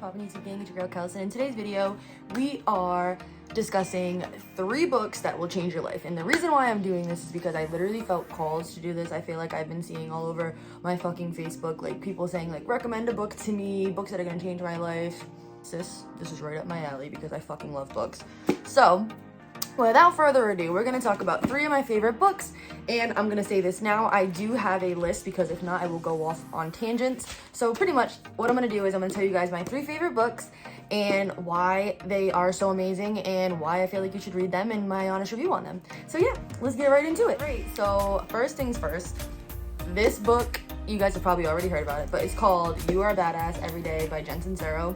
poppin' YouTube gang? It's your girl Kelsey. In today's video, we are discussing 3 books that will change your life. And the reason why I'm doing this is because I literally felt called to do this. I feel like I've been seeing all over my fucking Facebook, like people saying like, recommend a book to me, books that are gonna change my life. This is right up my alley because I fucking love books. So, without further ado, we're going to talk about 3 of my favorite books, and I'm going to say this now, I do have a list because if not, I will go off on tangents. So pretty much what I'm going to do is I'm going to tell you guys my 3 favorite books and why they are so amazing and why I feel like you should read them and my honest review on them. So yeah, let's get right into it. Great, so first things first, this book, you guys have probably already heard about it, but it's called You Are a Badass Every Day by Jen Sincero.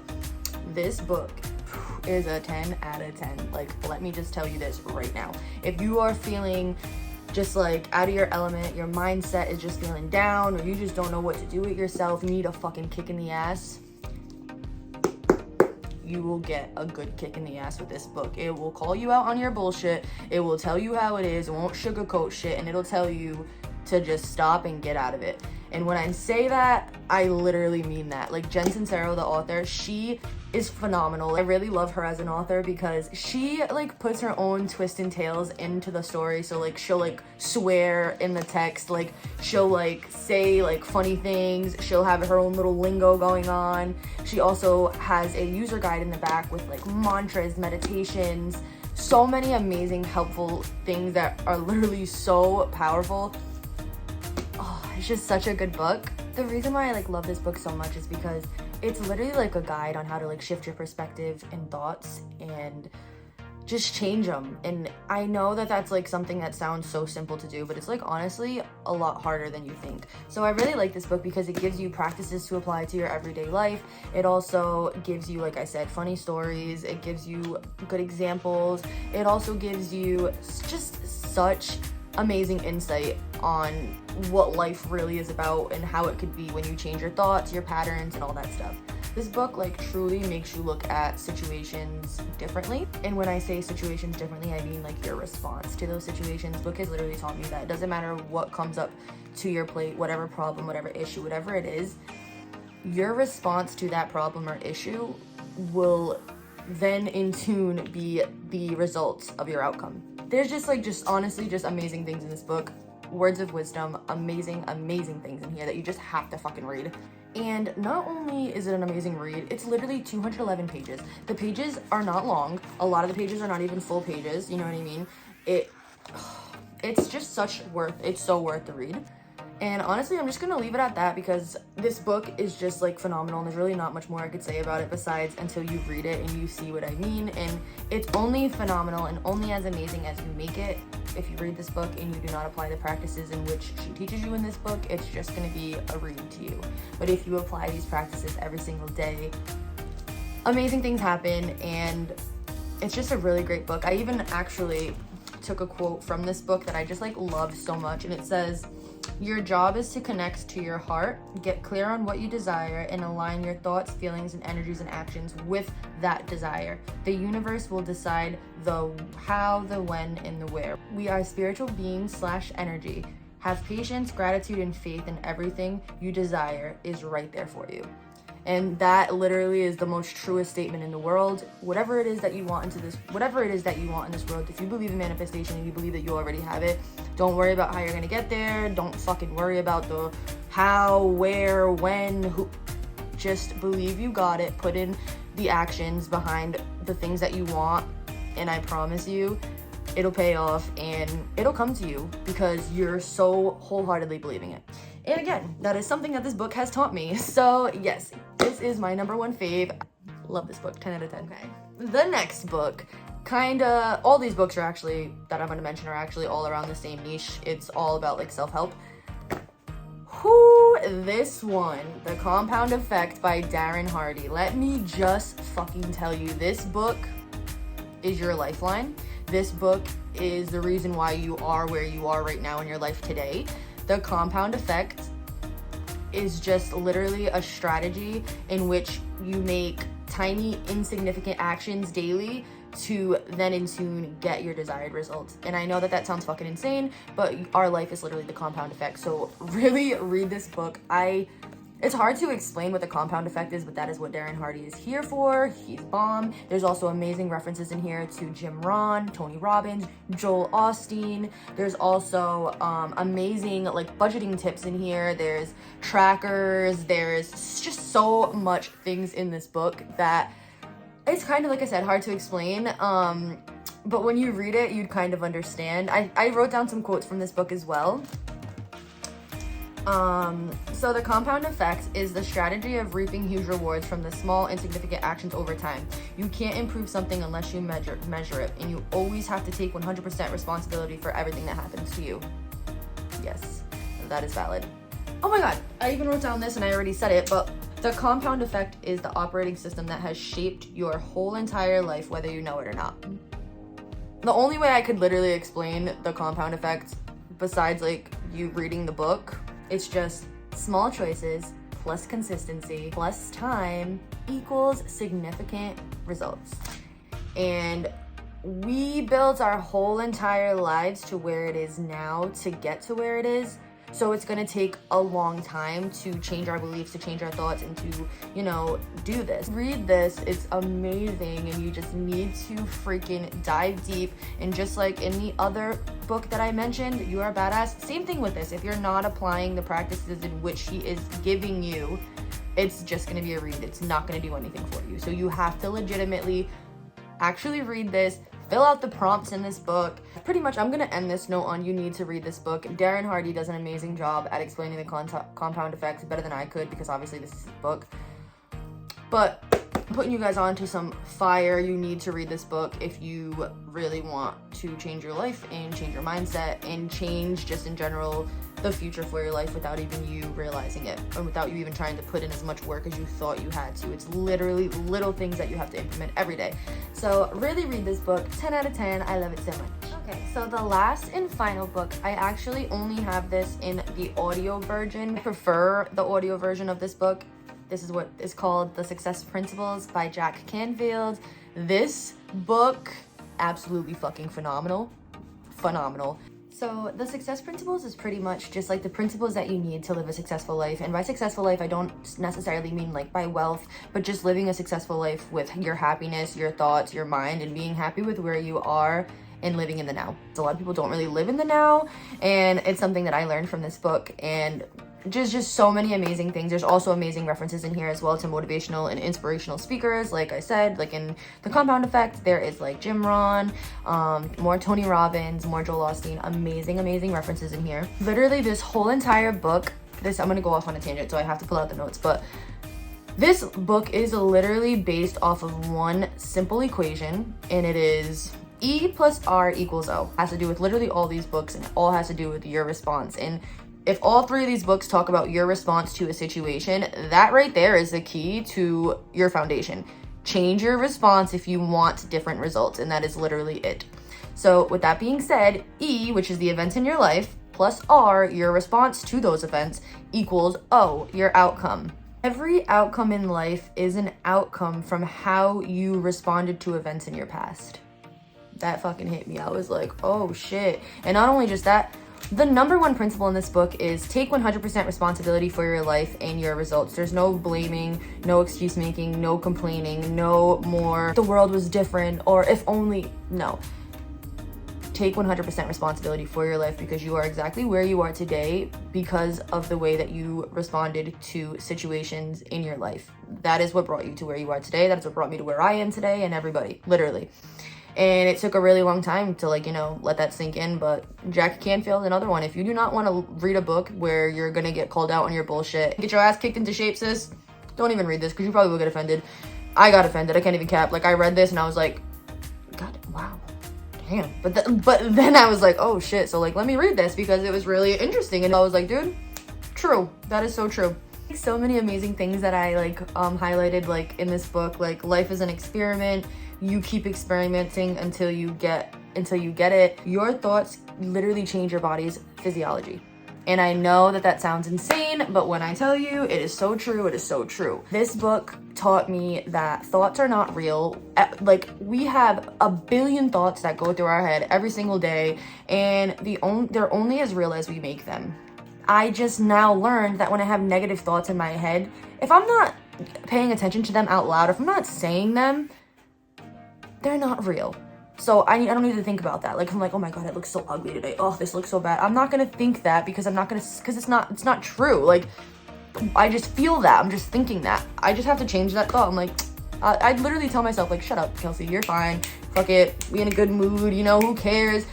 This book is a 10 out of 10. Like, let me just tell you this right now. If you are feeling just like out of your element, your mindset is just feeling down, or you just don't know what to do with yourself, you need a fucking kick in the ass, you will get a good kick in the ass with this book. It will call you out on your bullshit. It will tell you how it is. It won't sugarcoat shit, and it'll tell you to just stop and get out of it. And when I say that, I literally mean that. Like, Jen Sincero, the author, she is phenomenal. I really love her as an author because she like puts her own twists and tales into the story. So like she'll like swear in the text, like she'll like say like funny things, she'll have her own little lingo going on. She also has a user guide in the back with like mantras, meditations, so many amazing helpful things that are literally so powerful. Oh, it's just such a good book. The reason why I like love this book so much is because it's literally like a guide on how to like shift your perspective and thoughts and just change them. And I know that that's like something that sounds so simple to do, but it's like honestly a lot harder than you think. So I really like this book because it gives you practices to apply to your everyday life. It also gives you, like I said, funny stories. It gives you good examples. It also gives you just such amazing insight on what life really is about and how it could be when you change your thoughts, your patterns, and all that stuff. This book like truly makes you look at situations differently. And when I say situations differently, I mean like your response to those situations. The book has literally taught me that it doesn't matter what comes up to your plate, whatever problem, whatever issue, whatever it is, your response to that problem or issue will then in tune be the results of your outcome. There's just honestly just amazing things in this book. Words of wisdom, amazing things in here that you just have to fucking read. And not only is it an amazing read, it's literally 211 pages. The pages are not long. A lot of the pages are not even full pages, you know what I mean? It's just it's so worth the read. And honestly, I'm just gonna leave it at that because this book is just like phenomenal, and there's really not much more I could say about it besides until you read it and you see what I mean. And it's only phenomenal and only as amazing as you make it. If you read this book and you do not apply the practices in which she teaches you in this book, it's just gonna be a read to you. But if you apply these practices every single day, amazing things happen, and it's just a really great book. I even actually took a quote from this book that I just like love so much, and it says, "Your job is to connect to your heart, get clear on what you desire, and align your thoughts, feelings, and energies and actions with that desire. The universe will decide the how, the when, and the where. We are spiritual beings / energy. Have patience, gratitude, and faith in everything you desire is right there for you." And that literally is the most truest statement in the world. Whatever it is that you want in this world, if you believe in manifestation and you believe that you already have it, don't worry about how you're gonna get there. Don't fucking worry about the how, where, when, who. Just believe you got it. Put in the actions behind the things that you want, and I promise you, it'll pay off and it'll come to you because you're so wholeheartedly believing it. And again, that is something that this book has taught me. So yes, this is my #1 fave. Love this book, 10 out of 10. Okay. The next book, all these books are actually, that I'm gonna mention, are actually all around the same niche. It's all about like self-help. This one, The Compound Effect by Darren Hardy. Let me just fucking tell you, this book is your lifeline. This book is the reason why you are where you are right now in your life today. The Compound Effect is just literally a strategy in which you make tiny, insignificant actions daily to then in tune get your desired results. And I know that sounds fucking insane, but our life is literally the compound effect. So really read this book. I It's hard to explain what the compound effect is, but that is what Darren Hardy is here for. He's bomb. There's also amazing references in here to Jim Rohn, Tony Robbins, Joel Osteen. There's also amazing like budgeting tips in here. There's trackers. There's just so much things in this book that it's kind of, like I said, hard to explain. But when you read it, you'd kind of understand. I wrote down some quotes from this book as well. So the compound effect is the strategy of reaping huge rewards from the small insignificant actions over time. You can't improve something unless you measure it, and you always have to take 100% responsibility for everything that happens to you. Yes, that is valid. Oh my god, I even wrote down this and I already said it, but the compound effect is the operating system that has shaped your whole entire life, whether you know it or not. The only way I could literally explain the compound effect, besides like you reading the book, it's just small choices plus consistency plus time equals significant results. And we built our whole entire lives to where it is now to get to where it is. So it's gonna take a long time to change our beliefs, to change our thoughts, and to, you know, do this. Read this, it's amazing, and you just need to freaking dive deep. And just like in the other book that I mentioned, You Are Badass, same thing with this. If you're not applying the practices in which he is giving you, it's just gonna be a read. It's not gonna do anything for you. So you have to legitimately actually read this, fill out the prompts in this book. Pretty much, I'm gonna end this note on you need to read this book. Darren Hardy does an amazing job at explaining the compound effects better than I could, because obviously this is his book. But putting you guys on to some fire, you need to read this book if you really want to change your life and change your mindset and change just in general the future for your life without even you realizing it, and without you even trying to put in as much work as you thought you had to. It's literally little things that you have to implement every day. So really read this book. 10 out of 10. I love it so much. Okay, so the last and final book, I actually only have this in the audio version. I prefer the audio version of this book. This is what is called The Success Principles by Jack Canfield. This book, absolutely fucking phenomenal. Phenomenal. So the success principles is pretty much just like the principles that you need to live a successful life. And by successful life, I don't necessarily mean like by wealth, but just living a successful life with your happiness, your thoughts, your mind, and being happy with where you are and living in the now. So a lot of people don't really live in the now, and it's something that I learned from this book. And just so many amazing things. There's also amazing references in here as well to motivational and inspirational speakers. Like I said, like in the compound effect, there is like Jim Rohn, more Tony Robbins, more Joel Osteen. Amazing references in here. Literally this whole entire book, I'm gonna go off on a tangent, so I have to pull out the notes, but this book is literally based off of one simple equation, and it is E plus R equals O. It has to do with literally all these books, and it all has to do with your response. And if all three of these books talk about your response to a situation, that right there is the key to your foundation. Change your response if you want different results, and that is literally it. So with that being said, E, which is the events in your life, plus R, your response to those events, equals O, your outcome. Every outcome in life is an outcome from how you responded to events in your past. That fucking hit me. I was like, oh shit. And not only just that, the number one principle in this book is take 100% responsibility for your life and your results. There's no blaming, no excuse making, no complaining, no more the world was different or if only. No. Take 100% responsibility for your life, because you are exactly where you are today because of the way that you responded to situations in your life. That is what brought you to where you are today. That is what brought me to where I am today, and everybody, literally. And it took a really long time to let that sink in. But Jack Canfield, another one. If you do not want to read a book where you're going to get called out on your bullshit, get your ass kicked into shape, sis, don't even read this, because you probably will get offended. I got offended. I can't even cap. I read this and I was like, God, wow, damn. But then I was like, oh shit. So let me read this because it was really interesting. And I was like, dude, true. That is so true. So many amazing things that I highlighted in this book. Life is an experiment. You keep experimenting until you get it. Your thoughts literally change your body's physiology. And I know that sounds insane, but when I tell you, it is so true. It is so true. This book taught me that thoughts are not real. We have a billion thoughts that go through our head every single day, and they're only as real as we make them. I just now learned that when I have negative thoughts in my head, if I'm not paying attention to them out loud, if I'm not saying them, they're not real. So I don't need to think about that. Like, I'm like, oh my God, it looks so ugly today. Oh, this looks so bad. I'm not gonna think that because it's not true. Like, I just feel that. I'm just thinking that. I just have to change that thought. I'm like, I'd literally tell myself, like, shut up, Kelsey, you're fine. Fuck it. Be in a good mood, you know, who cares?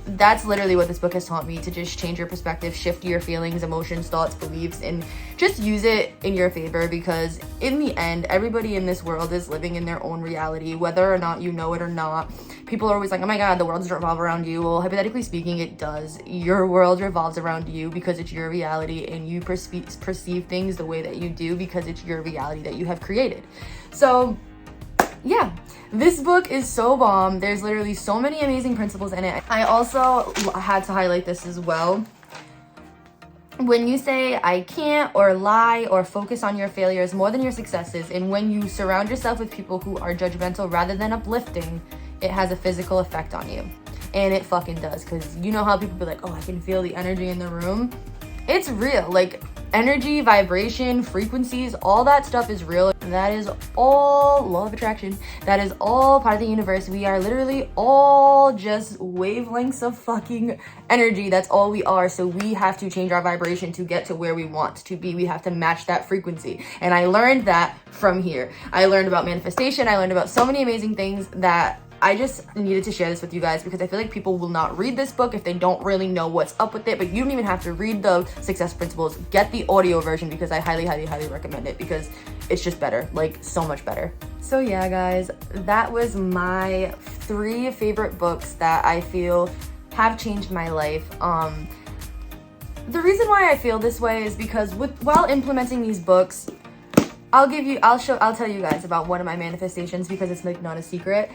That's literally what this book has taught me, to just change your perspective, shift your feelings, emotions, thoughts, beliefs, and just use it in your favor, because in the end, everybody in this world is living in their own reality, whether or not you know it or not. People are always like, oh my God, the world doesn't revolve around you. Well, hypothetically speaking, it does. Your world revolves around you because it's your reality, and you perceive things the way that you do because it's your reality that you have created. So yeah, this book is so bomb. There's literally so many amazing principles in it. I also had to highlight this as well. When you say I can't, or lie, or focus on your failures more than your successes, and when you surround yourself with people who are judgmental rather than uplifting, it has a physical effect on you. And it fucking does, because you know how people be like, oh, I can feel the energy in the room. It's real. Like, energy, vibration, frequencies, all that stuff is real. That is all law of attraction. That is all part of the universe. We are literally all just wavelengths of fucking energy. That's all we are. So we have to change our vibration to get to where we want to be. We have to match that frequency. And I learned that from here. I learned about manifestation. I learned about so many amazing things that I just needed to share this with you guys, because I feel like people will not read this book if they don't really know what's up with it. But you don't even have to read the success principles. Get the audio version, because I highly, highly, highly recommend it, because it's just better, like so much better. So yeah, guys, that was my 3 favorite books that I feel have changed my life. The reason why I feel this way is because while implementing these books, I'll tell you guys about one of my manifestations, because it's like not a secret.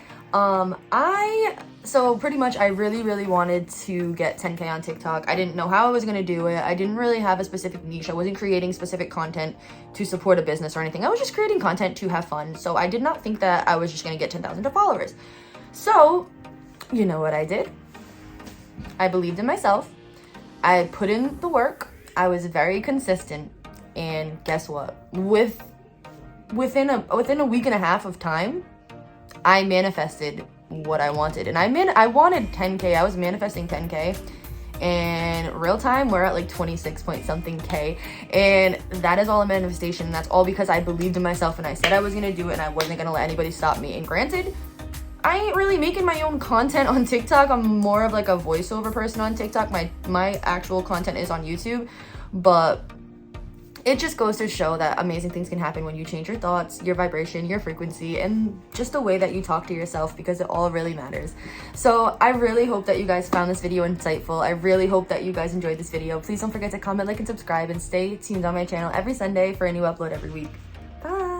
So pretty much I really wanted to get 10K on TikTok. I didn't know how I was going to do it. I didn't really have a specific niche. I wasn't creating specific content to support a business or anything. I was just creating content to have fun. So I did not think that I was just going to get 10,000 followers. So, you know what I did? I believed in myself. I put in the work. I was very consistent. And guess what? Within a week and a half of time, I manifested what I wanted. And I wanted 10K. I was manifesting 10K. And real time, we're at like 26 point something K. And that is all a manifestation. That's all because I believed in myself, and I said I was gonna do it, and I wasn't gonna let anybody stop me. And granted, I ain't really making my own content on TikTok. I'm more of like a voiceover person on TikTok. My actual content is on YouTube. But it just goes to show that amazing things can happen when you change your thoughts, your vibration, your frequency, and just the way that you talk to yourself, because it all really matters. So I really hope that you guys found this video insightful. I really hope that you guys enjoyed this video. Please don't forget to comment, like, and subscribe, and stay tuned on my channel every Sunday for a new upload every week. Bye!